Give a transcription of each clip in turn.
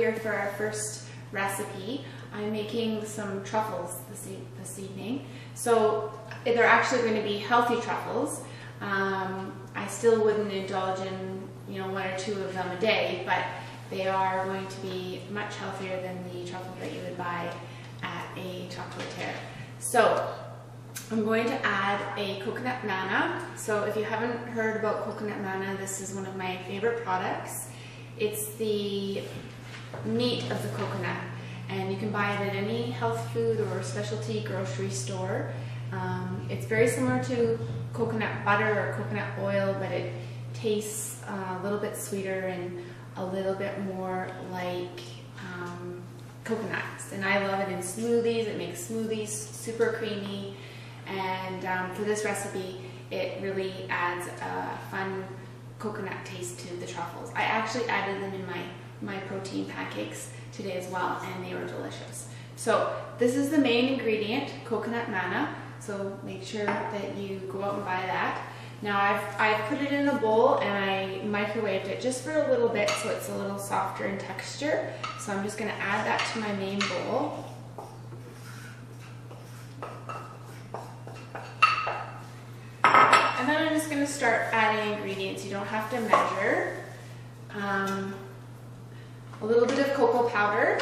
here for our first recipe. I'm making some truffles this evening. So they're actually going to be healthy truffles. I still wouldn't indulge in, you know, 1 or 2 of them a day, but they are going to be much healthier than the truffle that you would buy at a chocolatier. So I'm going to add a coconut manna. So if you haven't heard about coconut manna, this is one of my favorite products. It's the meat of the coconut, and you can buy it at any health food or specialty grocery store. It's very similar to coconut butter or coconut oil, but it tastes a little bit sweeter and a little bit more like coconuts. And I love it in smoothies. It makes smoothies super creamy. And for this recipe, it really adds a fun coconut taste to the truffles. I actually added them in my protein pancakes today as well, and they were delicious. So this is the main ingredient, coconut manna. So make sure that you go out and buy that. Now I've put it in a bowl and I microwaved it just for a little bit so it's a little softer in texture. So I'm just going to add that to my main bowl. And then I'm just going to start adding ingredients. You don't have to measure. A little bit of cocoa powder.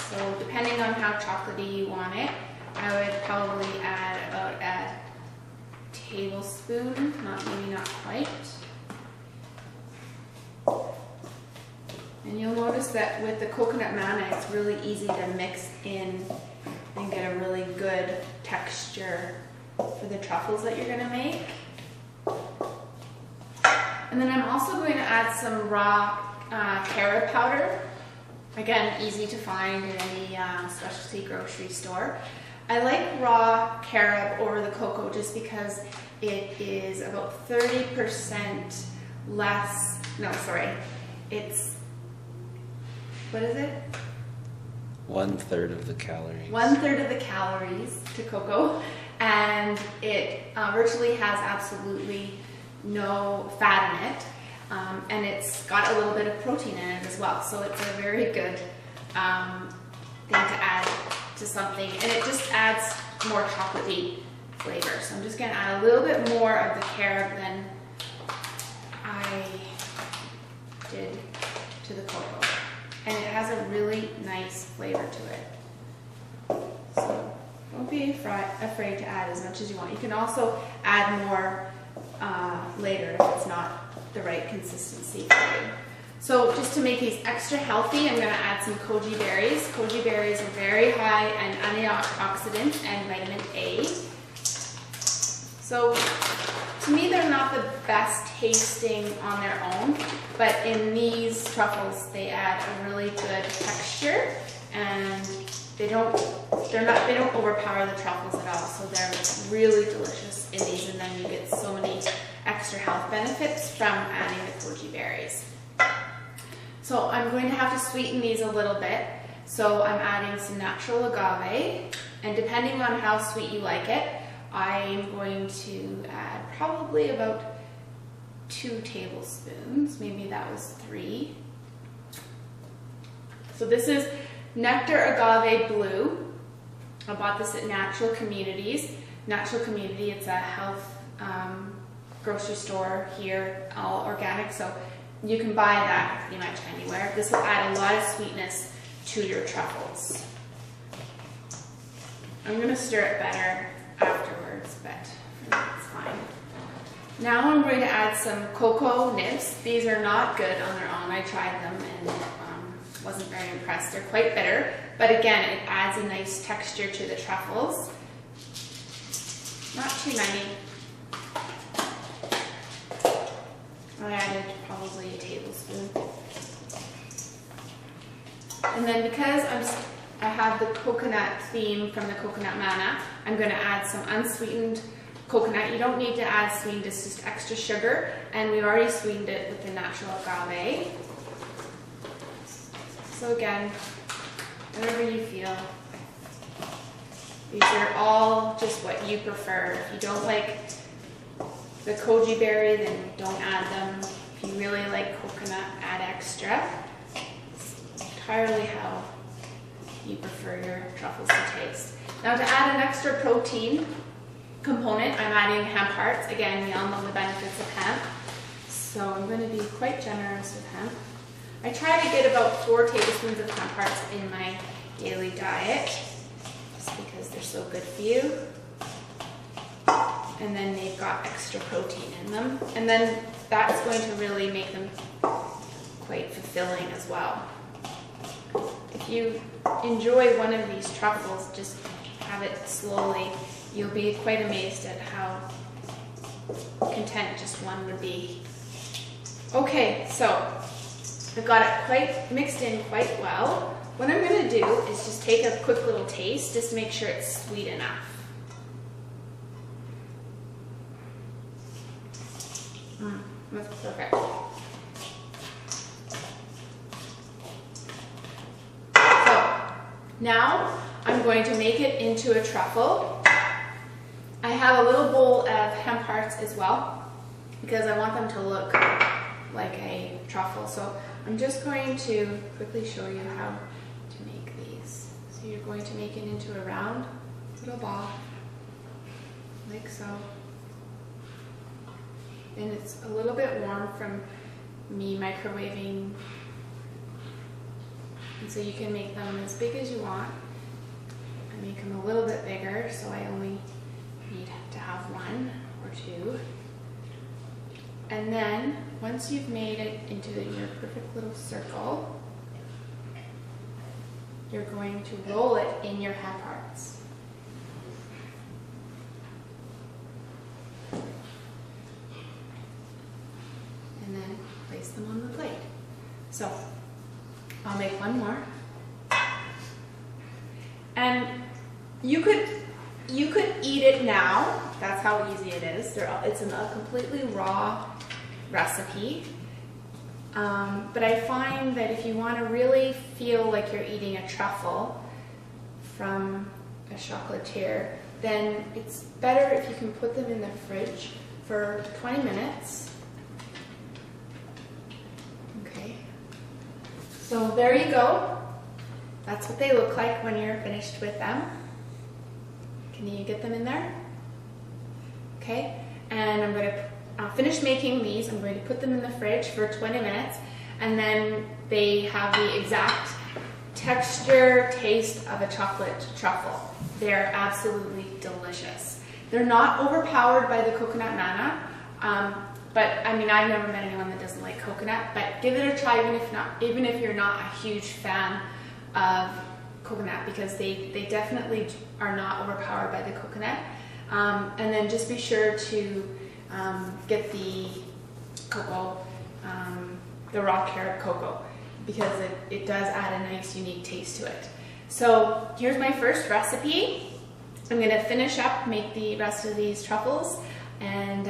So depending on how chocolatey you want it, I would probably add about a tablespoon, maybe not quite. And you'll notice that with the coconut manna, it's really easy to mix in and get a really good texture for the truffles that you're going to make. And then I'm also going to add some raw carob powder. Again, easy to find in any specialty grocery store. I like raw carob over the cocoa just because it is about 30% less, no, sorry, it's, what is it? 1/3 of the calories. 1/3 of the calories to cocoa, and it virtually has absolutely no fat in it, and it's got a little bit of protein in it as well, so it's a very good thing to add to something, and it just adds more chocolatey flavor. So I'm just going to add a little bit more of the carob than I did to the cocoa, and it has a really nice flavor to it. So don't be afraid to add as much as you want. You can also add more later if it's not the right consistency for you. So just to make these extra healthy, I'm going to add some koji berries. Koji berries are very high in antioxidants and vitamin A. So to me, they're not the best tasting on their own, but in these truffles, they add a really good texture, and they don't overpower the truffles at all. So they're really delicious in these, and then you get so many extra health benefits from adding the koji berries. So I'm going to have to sweeten these a little bit. So I'm adding some natural agave, and depending on how sweet you like it, I'm going to add probably about 2 tablespoons. Maybe that was 3. So this is Nectar Agave Blue. I bought this at Natural Communities. Natural Community, it's a health grocery store here, all organic, so you can buy that pretty much anywhere. This will add a lot of sweetness to your truffles. I'm going to stir it better afterwards, but for now it's fine. Now I'm going to add some cocoa nibs. These are not good on their own. I tried them and wasn't very impressed. They're quite bitter, but again, it adds a nice texture to the truffles. Not too many. I added probably a tablespoon. And then because I have the coconut theme from the coconut manna, I'm going to add some unsweetened coconut. You don't need to add sweetened, it's just extra sugar, and we've already sweetened it with the natural agave. So again, whatever you feel. These are all just what you prefer. If you don't like the koji berry, then don't add them. If you really like coconut, add extra. entirely how you prefer your truffles to taste. Now to add an extra protein component, I'm adding hemp hearts. Again, we all know the benefits of hemp. So I'm going to be quite generous with hemp. I try to get about 4 tablespoons of hemp hearts in my daily diet, just because they're so good for you. And then they've got extra protein in them. And then that's going to really make them quite fulfilling as well. If you enjoy one of these truffles, just have it slowly. You'll be quite amazed at how content just one would be. Okay, so I've got it quite mixed in quite well. What I'm going to do is just take a quick little taste just to make sure it's sweet enough. That's perfect. So now I'm going to make it into a truffle. I have a little bowl of hemp hearts as well because I want them to look like a truffle. So I'm just going to quickly show you how to make these. So you're going to make it into a round little ball, like so. And it's a little bit warm from me microwaving. And so you can make them as big as you want. I make them a little bit bigger, so I only need to have 1 or 2. And then, once you've made it into your perfect little circle, you're going to roll it in your hemp hearts. And then place them on the plate. So, I'll make 1 more. And you could eat it now. That's how easy it is. It's a completely raw recipe. But I find that if you want to really feel like you're eating a truffle from a chocolatier, then it's better if you can put them in the fridge for 20 minutes. Okay. So there you go. That's what they look like when you're finished with them. Can you get them in there? Okay, and I'm going to finish making these. I'm going to put them in the fridge for 20 minutes, and then they have the exact texture, taste of a chocolate truffle. They're absolutely delicious. They're not overpowered by the coconut manna, but I mean, I've never met anyone that doesn't like coconut, but give it a try even if you're not a huge fan of coconut, because they definitely are not overpowered by the coconut. And then just be sure to get the cocoa, the raw carrot cocoa, because it does add a nice unique taste to it. So here's my first recipe. I'm going to finish up, make the rest of these truffles, and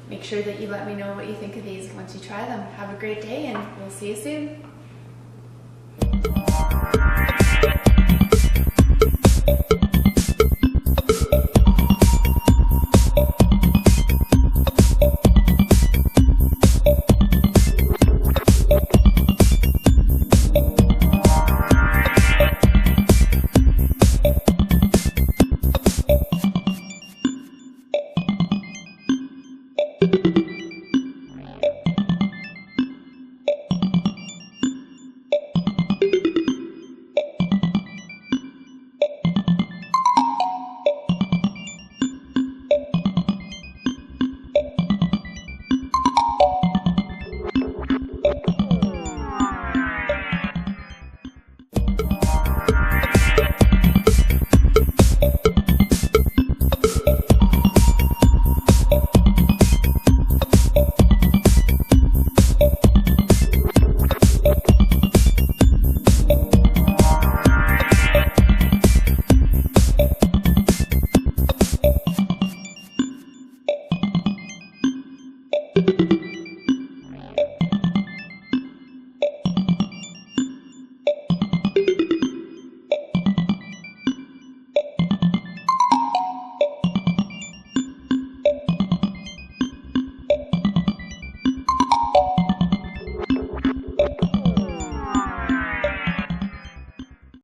make sure that you let me know what you think of these once you try them. Have a great day, and we'll see you soon.